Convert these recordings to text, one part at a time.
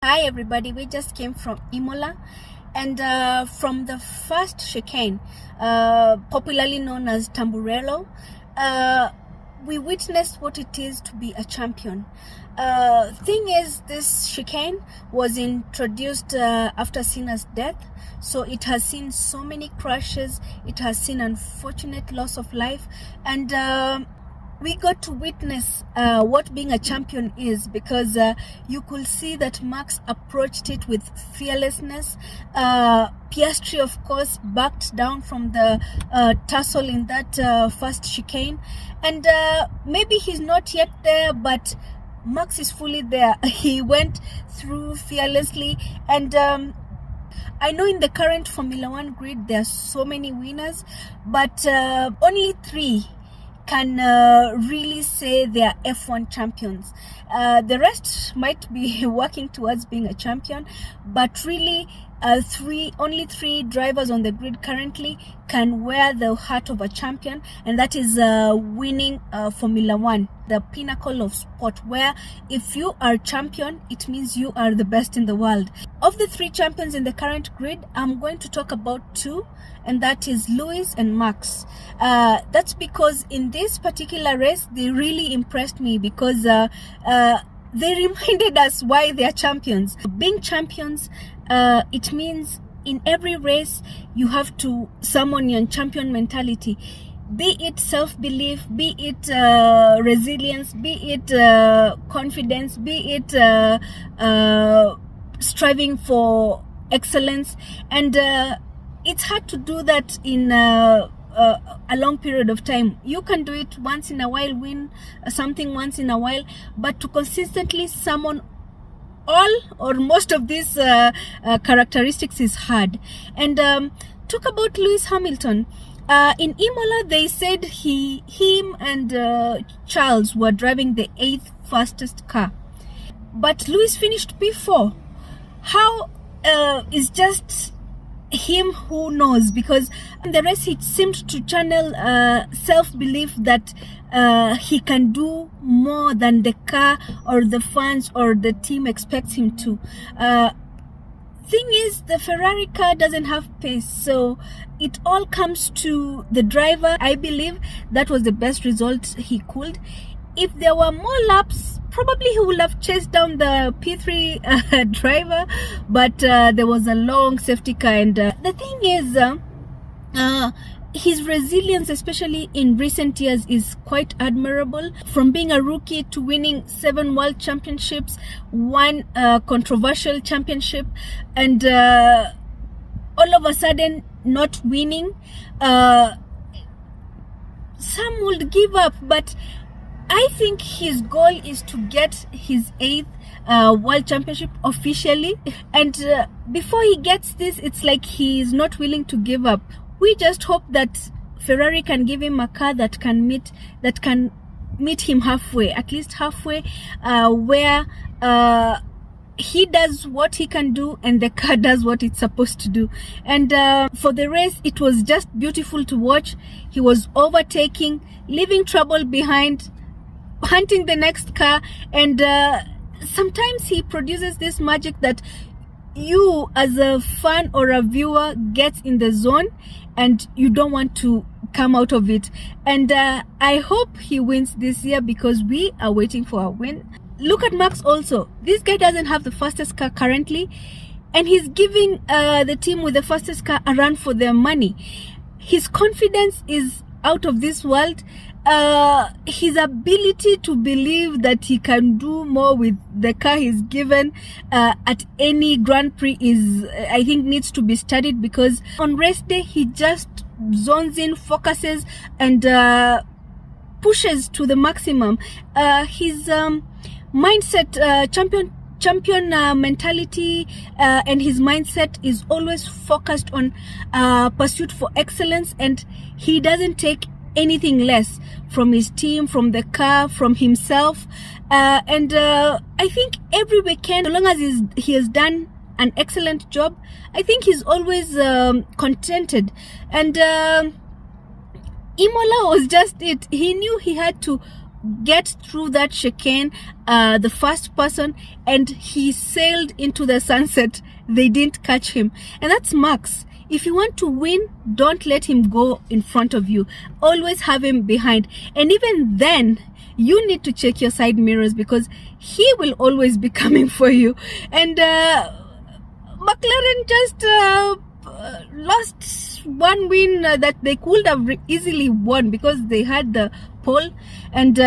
Hi everybody, we just came from Imola, and from the first chicane, popularly known as Tamburello, we witnessed what it is to be a champion. Thing is, this chicane was introduced after Sinner's death, so it has seen so many crashes, it has seen unfortunate loss of life, and we got to witness what being a champion is, because you could see that Max approached it with fearlessness. Piastri, of course, backed down from the tussle in that first chicane, and maybe he's not yet there, but Max is fully there. He went through fearlessly, and I know in the current Formula One grid there are so many winners, but only 3 can really say they are F1 champions. The rest might be working towards being a champion, but really only three drivers on the grid currently can wear the heart of a champion, and that is winning Formula One, the pinnacle of sport, where if you are champion, it means you are the best in the world. Of the 3 champions in the current grid, I'm going to talk about 2, and that is Lewis and Max. That's because in this particular race, they really impressed me, because they reminded us why they are champions. Being champions, it means in every race you have to summon your champion mentality, be it self-belief, be it resilience, be it confidence, be it striving for excellence, and it's hard to do that in a long period of time. You can do it once in a while, win something once in a while, but to consistently summon all or most of these characteristics is hard. And talk about Lewis Hamilton. In Imola, they said him and Charles were driving the 8th fastest car, but Lewis finished P4. How is just him who knows, because in the race he seemed to channel self-belief that he can do more than the car or the fans or the team expects him to. Thing is, the Ferrari car doesn't have pace, so it all comes to the driver. I believe that was the best result he could. If there were more laps, probably he would have chased down the P3 driver, but there was a long safety car. And the thing is, his resilience, especially in recent years, is quite admirable. From being a rookie to winning 7 world championships, 1 controversial championship, and all of a sudden not winning. Some would give up, but I think his goal is to get his 8th world championship officially, and before he gets this, it's like he is not willing to give up. We just hope that Ferrari can give him a car that can meet him halfway, at least halfway, where he does what he can do and the car does what it's supposed to do. And for the race, it was just beautiful to watch. He was overtaking, leaving trouble behind, hunting the next car, and sometimes he produces this magic that you as a fan or a viewer gets in the zone and you don't want to come out of it. And I hope he wins this year, because we are waiting for a win. Look at Max also. This guy doesn't have the fastest car currently, and he's giving the team with the fastest car a run for their money. His confidence is out of this world. His ability to believe that he can do more with the car he's given at any Grand Prix is, I think, needs to be studied, because on race day he just zones in, focuses, and pushes to the maximum. His mindset, champion mentality, and his mindset is always focused on pursuit for excellence, and he doesn't take anything less from his team, from the car, from himself, and I think every weekend, as long as he has done an excellent job, I think he's always contented. And Imola was just it. He knew he had to get through that chicane, the first person, and he sailed into the sunset. They didn't catch him. And that's Max. If you want to win, don't let him go in front of you. Always have him behind. And even then, you need to check your side mirrors, because he will always be coming for you. And McLaren just lost one win that they could have easily won, because they had the pole. And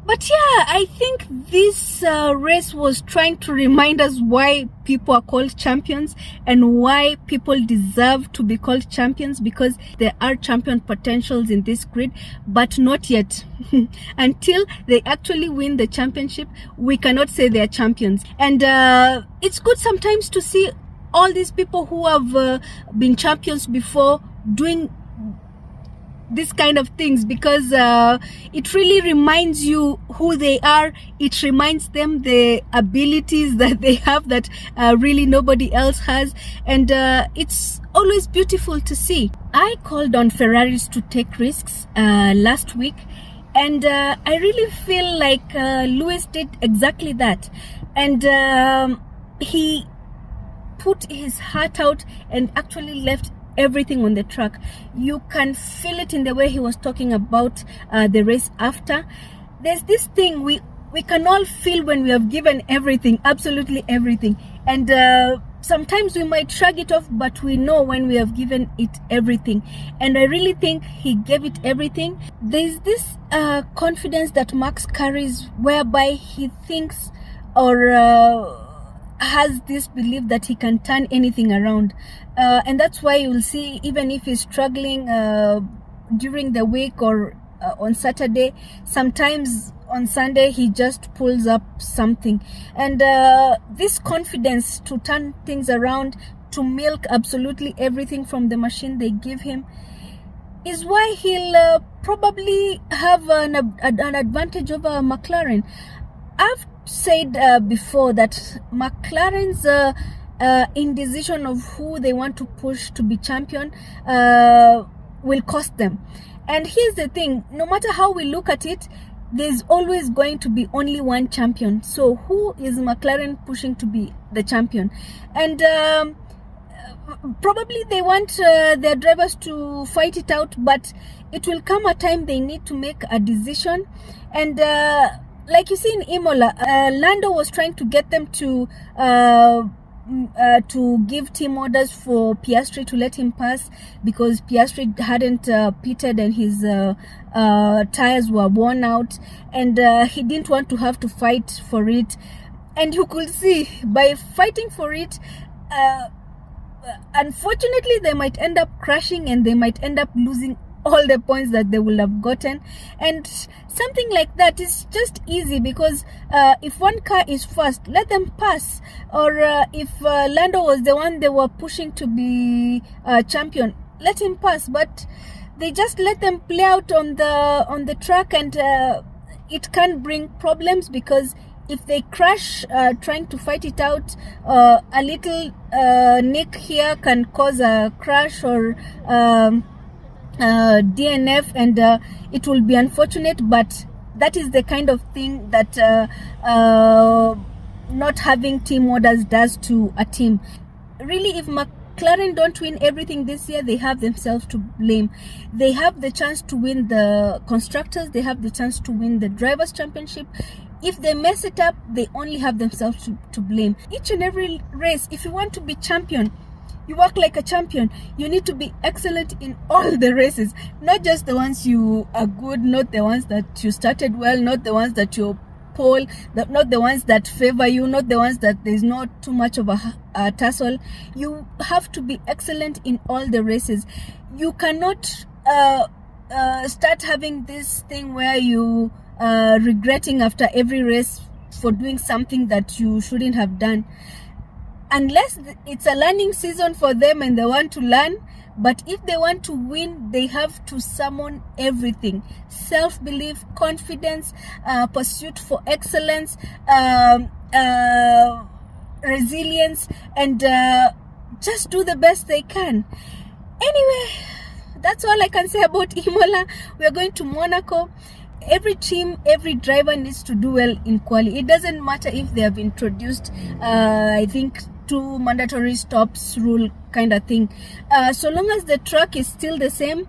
but yeah, I think this race was trying to remind us why people are called champions and why people deserve to be called champions, because there are champion potentials in this grid, but not yet. Until they actually win the championship, we cannot say they are champions. And it's good sometimes to see all these people who have been champions before doing this kind of things, because it really reminds you who they are. It reminds them the abilities that they have that really nobody else has. And it's always beautiful to see. I called on Ferraris to take risks last week, and I really feel like Lewis did exactly that. And he put his heart out and actually left everything on the track. You can feel it in the way he was talking about the race after. There's this thing we can all feel when we have given everything, absolutely everything. And sometimes we might shrug it off, but we know when we have given it everything. And I really think he gave it everything. There's this confidence that Max carries, whereby he thinks or has this belief that he can turn anything around, and that's why you'll see, even if he's struggling during the week or on Saturday, sometimes on Sunday he just pulls up something. And this confidence to turn things around, to milk absolutely everything from the machine they give him, is why he'll probably have an advantage over McLaren. I've said before that McLaren's indecision of who they want to push to be champion will cost them. And here's the thing, no matter how we look at it, there's always going to be only one champion. So who is McLaren pushing to be the champion? And probably they want their drivers to fight it out, but it will come a time they need to make a decision. And like you see in Imola, Lando was trying to get them to give team orders for Piastri to let him pass, because Piastri hadn't pitted and his tires were worn out, and he didn't want to have to fight for it. And you could see, by fighting for it, unfortunately they might end up crashing, and they might end up losing all the points that they will have gotten. And something like that is just easy, because if one car is fast, let them pass. Or if Lando was the one they were pushing to be champion, let him pass. But they just let them play out on the track, and it can bring problems, because if they crash trying to fight it out, a little nick here can cause a crash or DNF, and it will be unfortunate. But that is the kind of thing that not having team orders does to a team. Really, if McLaren don't win everything this year, they have themselves to blame. They have the chance to win the constructors, they have the chance to win the drivers' championship. If they mess it up, they only have themselves to blame. Each and every race, if you want to be champion, you work like a champion. You need to be excellent in all the races, not just the ones you are good, not the ones that you started well, not the ones that you pole, not the ones that favor you, not the ones that there's not too much of a tussle. You have to be excellent in all the races. You cannot start having this thing where you regretting after every race for doing something that you shouldn't have done. Unless it's a learning season for them and they want to learn. But if they want to win, they have to summon everything: self-belief, confidence, pursuit for excellence, resilience, and just do the best they can. Anyway, that's all I can say about Imola. We are going to Monaco. every team, every driver needs to do well in quali. It doesn't matter if they have introduced I think 2 mandatory stops rule kind of thing. So long as the track is still the same,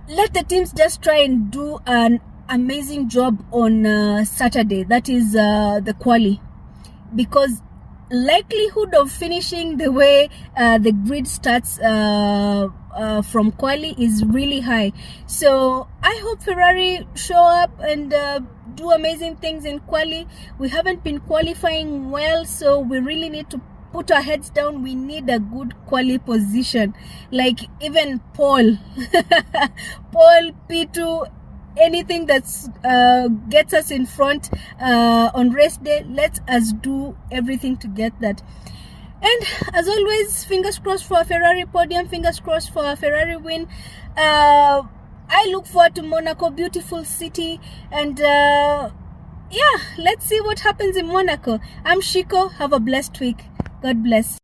let the teams just try and do an amazing job on Saturday, that is the quali, because likelihood of finishing the way the grid starts from quali is really high. So I hope Ferrari show up and do amazing things in quali. We haven't been qualifying well, so we really need to put our heads down. We need a good quali position, like even Paul P2, anything that's gets us in front on race day. Let us do everything to get that. And as always, fingers crossed for a Ferrari podium, fingers crossed for a Ferrari win. I look forward to Monaco, beautiful city, and yeah, let's see what happens in Monaco. I'm Shiko. Have a blessed week. God bless.